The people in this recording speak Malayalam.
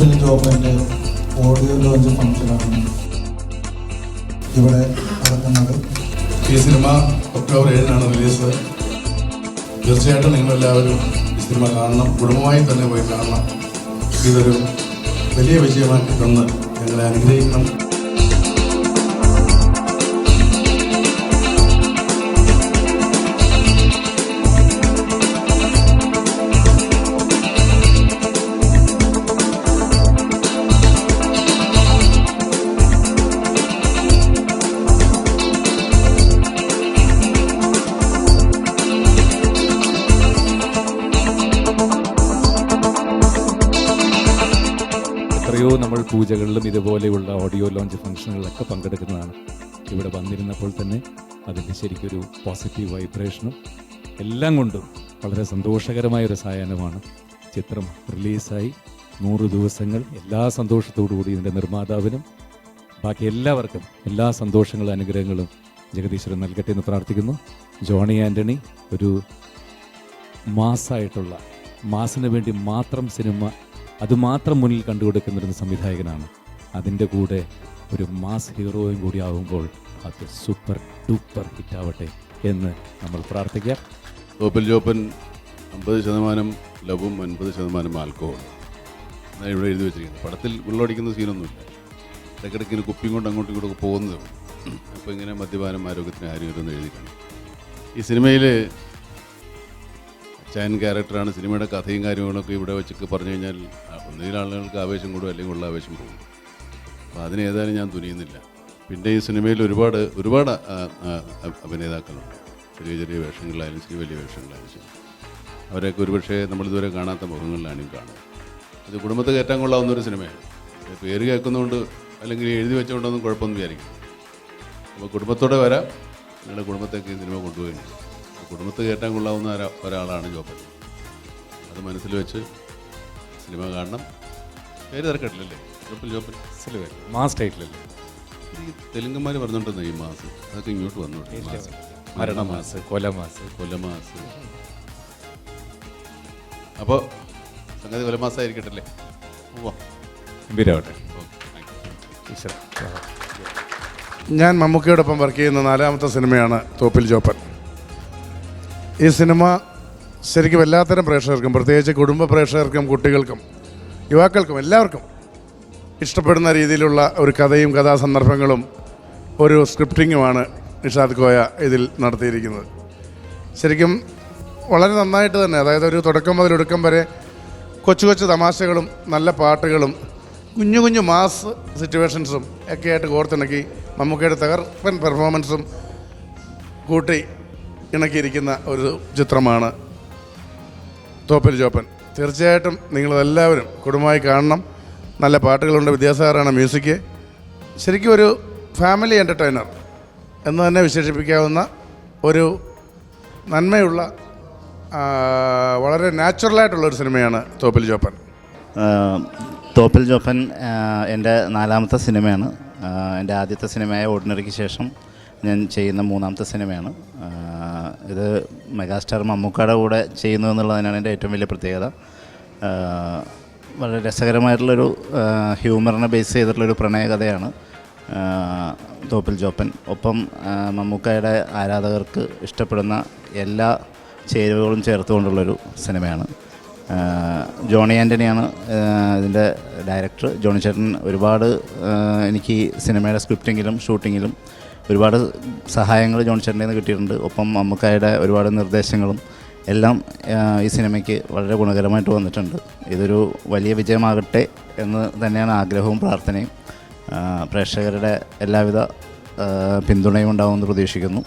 തോപ്പിൽ ജോബിൻ്റെ ഓഡിയോ ലോഞ്ച് ഫംഗ്ഷനാണ് ഇവിടെ നടക്കുന്നത്. ഈ സിനിമ ഒക്ടോബർ 7 റിലീസ്. തീർച്ചയായിട്ടും നിങ്ങളെല്ലാവരും ഈ സിനിമ കാണണം, കുടുംബമായി തന്നെ പോയി കാണണം. ഇതൊരു വലിയ വിജയമാക്കി തന്ന് ഞങ്ങളെ അനുഗ്രഹിക്കണം. എത്രയോ നമ്മൾ പൂജകളിലും ഇതുപോലെയുള്ള ഓഡിയോ ലോഞ്ച് ഫംഗ്ഷനുകളിലൊക്കെ പങ്കെടുക്കുന്നതാണ്. ഇവിടെ വന്നിരുന്നപ്പോൾ തന്നെ അതിൻ്റെ ശരിക്കൊരു പോസിറ്റീവ് വൈബ്രേഷനും എല്ലാം കൊണ്ടും വളരെ സന്തോഷകരമായൊരു സായാഹ്നമാണ്. ചിത്രം റിലീസായി 100 ദിവസങ്ങൾ. എല്ലാ സന്തോഷത്തോടു കൂടി ഇതിൻ്റെ നിർമ്മാതാവിനും ബാക്കി എല്ലാവർക്കും എല്ലാ സന്തോഷങ്ങളും അനുഗ്രഹങ്ങളും ജഗദീശ്വരൻ നൽകട്ടെ എന്ന് പ്രാർത്ഥിക്കുന്നു. ജോണി ആൻ്റണി ഒരു മാസായിട്ടുള്ള മാസിന് വേണ്ടി മാത്രം സിനിമ അതുമാത്രം മുന്നിൽ കണ്ടുകൊടുക്കുന്നൊരു സംവിധായകനാണ്. അതിൻ്റെ കൂടെ ഒരു മാസ് ഹീറോയും കൂടി ആകുമ്പോൾ അത് സൂപ്പർ ഡൂപ്പർ ഹിറ്റാവട്ടെ എന്ന് നമ്മൾ പ്രാർത്ഥിക്കാം. തോപ്പിൽ ജോപ്പൻ 50% ലവും 50% ആൽക്കഹോളും എന്നാണ് ഇവിടെ എഴുതി വെച്ചിരിക്കുന്നത്. പടത്തിൽ ഉള്ളടിക്കുന്ന സീനൊന്നുമില്ല. ഇടയ്ക്കിടയ്ക്ക് കുപ്പിയും കൊണ്ട് അങ്ങോട്ടും ഇങ്ങോട്ടൊക്കെ പോകുന്നത്. അപ്പോൾ ഇങ്ങനെ മദ്യപാനം ആരോഗ്യത്തിന് ആരോഗ്യം എഴുതിയിട്ടുണ്ട്. ഈ സിനിമയിൽ ചാൻ ക്യാരക്ടറാണ്. സിനിമയുടെ കഥയും കാര്യങ്ങളൊക്കെ ഇവിടെ വെച്ചൊക്കെ പറഞ്ഞു കഴിഞ്ഞാൽ ഒന്നുകിൽ ആളുകൾക്ക് ആവേശം കൂടും, അല്ലെങ്കിൽ ഉള്ള ആവേശം പോകും. അപ്പോൾ അതിനേതായാലും ഞാൻ തുനിയുന്നില്ല. പിന്നെ ഈ സിനിമയിൽ ഒരുപാട് അഭിനേതാക്കളുണ്ട്. ചെറിയ ചെറിയ വേഷങ്ങളിലായാലും ശരി, വലിയ വേഷങ്ങളിലായാലും ശരി. അവരെയൊക്കെ ഒരുപക്ഷെ നമ്മളിതുവരെ കാണാത്ത മുഖങ്ങളിലാണ് ഈ കാണുന്നത്. ഇത് കുടുംബത്തെ കയറ്റാൻ കൊള്ളാവുന്നൊരു സിനിമയാണ്. പേര് കേൾക്കുന്നതുകൊണ്ട് അല്ലെങ്കിൽ എഴുതി വെച്ചുകൊണ്ടൊന്നും കുഴപ്പമൊന്നും വിചാരിക്കും. അപ്പോൾ കുടുംബത്തോടെ വരാം. നിങ്ങളുടെ കുടുംബത്തേക്ക് ഈ സിനിമ കൊണ്ടുപോയി കുടുംബത്തെ കയറ്റാൻ കൊള്ളാവുന്ന ഒരാളാണ് ജോപ്പൻ. അത് മനസ്സിൽ വെച്ച് സിനിമ കാണണം. പേര് തിരക്കട്ടില്ലല്ലേ? ജോപ്പൻ സിൽവർ മാസ് ടൈറ്റിലല്ലേ? ഈ തെലുങ്കന്മാർ പറഞ്ഞിട്ടുണ്ടെന്ന് ഈ മാസ് അതൊക്കെ ഇങ്ങോട്ട് വന്നോട്ടെ. മരണമാസ്, കൊലമാസ്. അപ്പോൾ സംഗതി കൊലമാസമായിരിക്കട്ടല്ലേ? ഗംഭീരമാവട്ടെ. ഞാൻ മമ്മൂക്കയോടൊപ്പം വർക്ക് ചെയ്യുന്ന 4ാമത്തെ സിനിമയാണ് തോപ്പിൽ ജോപ്പൻ. ഈ സിനിമ ശരിക്കും എല്ലാത്തരം പ്രേക്ഷകർക്കും, പ്രത്യേകിച്ച് കുടുംബ പ്രേക്ഷകർക്കും, കുട്ടികൾക്കും, യുവാക്കൾക്കും എല്ലാവർക്കും ഇഷ്ടപ്പെടുന്ന രീതിയിലുള്ള ഒരു കഥയും കഥാസന്ദർഭങ്ങളും ഒരു സ്ക്രിപ്റ്റിങ്ങുമാണ് നിഷാദ് കോയ ഇതിൽ നടത്തിയിരിക്കുന്നത്. ശരിക്കും വളരെ നന്നായിട്ട് തന്നെ, അതായത് ഒരു തുടക്കം മുതൽ ഒടുക്കം വരെ കൊച്ചു കൊച്ചു തമാശകളും നല്ല പാട്ടുകളും കുഞ്ഞു കുഞ്ഞു മാസ് സിറ്റുവേഷൻസും ഒക്കെ ആയിട്ട് കോർത്തിണക്കി മമ്മൂക്കയുടെ തകർപ്പൻ പെർഫോമൻസും കൂട്ടി ഇണക്കിയിരിക്കുന്ന ഒരു ചിത്രമാണ് തോപ്പിൽ ജോപ്പൻ. തീർച്ചയായിട്ടും നിങ്ങളെല്ലാവരും കുടുംബമായി കാണണം. നല്ല പാട്ടുകളുണ്ട്, വിദ്യാസാഗറാണ് മ്യൂസിക്. ശരിക്കും ഒരു ഫാമിലി എൻ്റർടൈനർ എന്ന് തന്നെ വിശേഷിപ്പിക്കാവുന്ന ഒരു നന്മയുള്ള വളരെ നാച്ചുറലായിട്ടുള്ളൊരു സിനിമയാണ് തോപ്പിൽ ജോപ്പൻ. തോപ്പിൽ ജോപ്പൻ എൻ്റെ 4ാമത്തെ സിനിമയാണ്. എൻ്റെ ആദ്യത്തെ സിനിമയായ ഓർഡിനറിക്ക് ശേഷം ഞാൻ ചെയ്യുന്ന 3ാമത്തെ സിനിമയാണ്. ഇത് മെഗാസ്റ്റാർ മമ്മൂക്കയുടെ കൂടെ ചെയ്യുന്നു എന്നുള്ളതിനാണ് എൻ്റെ ഏറ്റവും വലിയ പ്രത്യേകത. വളരെ രസകരമായിട്ടുള്ളൊരു ഹ്യൂമറിനെ ബേസ് ചെയ്തിട്ടുള്ളൊരു പ്രണയകഥയാണ് തോപ്പിൽ ജോപ്പൻ. ഒപ്പം മമ്മൂക്കയുടെ ആരാധകർക്ക് ഇഷ്ടപ്പെടുന്ന എല്ലാ ചേരുവകളും ചേർത്തുകൊണ്ടുള്ളൊരു സിനിമയാണ്. ജോണി ആൻ്റണിയാണ് ഇതിൻ്റെ ഡയറക്ടർ. ജോണി ചേട്ടൻ ഒരുപാട് എനിക്ക് സിനിമയുടെ സ്ക്രിപ്റ്റിങ്ങിലും ഷൂട്ടിങ്ങിലും ഒരുപാട് സഹായങ്ങൾ ജോണി ചേട്ടൻ്റെ നിന്ന് കിട്ടിയിട്ടുണ്ട്. ഒപ്പം മമ്മൂക്കായുടെ ഒരുപാട് നിർദ്ദേശങ്ങളും എല്ലാം ഈ സിനിമയ്ക്ക് വളരെ ഗുണകരമായിട്ട് വന്നിട്ടുണ്ട്. ഇതൊരു വലിയ വിജയമാകട്ടെ എന്ന് തന്നെയാണ് ആഗ്രഹവും പ്രാർത്ഥനയും. പ്രേക്ഷകരുടെ എല്ലാവിധ പിന്തുണയും ഉണ്ടാകുമെന്ന് പ്രതീക്ഷിക്കുന്നു.